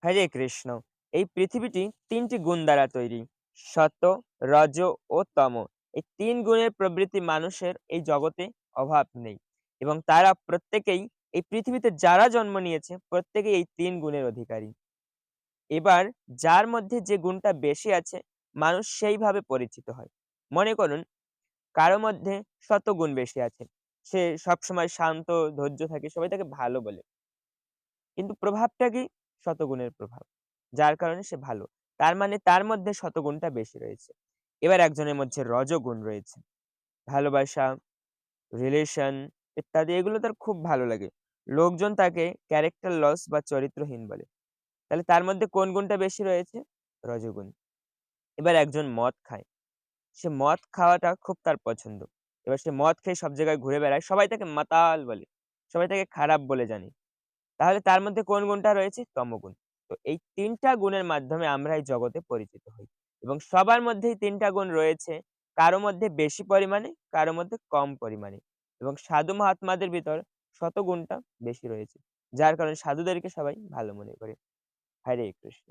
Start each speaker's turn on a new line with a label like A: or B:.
A: হরে কৃষ্ণ। এই পৃথিবীটি ৩ টি গুণ দ্বারা তৈরি। সত্ব, রজ ও তম। এই ৩ গুণের প্রবৃত্তি মানুষের এই জগতে অভাব নেই। এবং তারা প্রত্যেকেই এই পৃথিবীতে যারা জন্ম নিয়েছে প্রত্যেকেই এই ৩ গুণের অধিকারী। এবার যার মধ্যে যে গুণটা বেশি আছে মানুষ সেইভাবে পরিচিত হয়। মনে করুন কারো মধ্যে সত্বগুণ বেশি আছে। সে সবসময় শান্ত, ধৈর্য থাকে, সবাই তাকে ভালো বলে। কিন্তু প্রভাবটা কি? শতগুণের প্রভাব। যার কারণে সে ভালো। তার মানে তার মধ্যে শতগুণটা বেশি রয়েছে। এবার একজনের মধ্যে রজোগুণ রয়েছে। ভালোবাসা, রিলেশন ইত্যাদি এগুলো তার খুব ভালো লাগে। লোকজন তাকে ক্যারেক্টার লস বা চরিত্রহীন বলে। তাহলে তার মধ্যে কোন গুণটা বেশি রয়েছে? রজোগুণ। এবার একজন মদ খায়। সে মদ খাওয়াটা খুব তার পছন্দ। এবার সে মদ খেয়ে সব জায়গায় ঘুরে বেড়ায়। সবাই তাকে মাতাল বলে। সবাই তাকে খারাপ বলে জানে। তাহলে তার মধ্যে কোন গুণটা রয়েছে? তমোগুণ। তো এই ৩ টা গুণের মাধ্যমে আমরা এই জগতে পরিচিত হই। এবং সবার মধ্যেই ৩ টা গুণ রয়েছে। কারো মধ্যে বেশি পরিমাণে, কারো মধ্যে কম পরিমাণে। এবং সাধু মহাত্মাদের ভিতর শতগুণটা বেশি রয়েছে। যার কারণে সাধুদেরকে সবাই ভালো মনে করে। হরে কৃষ্ণ।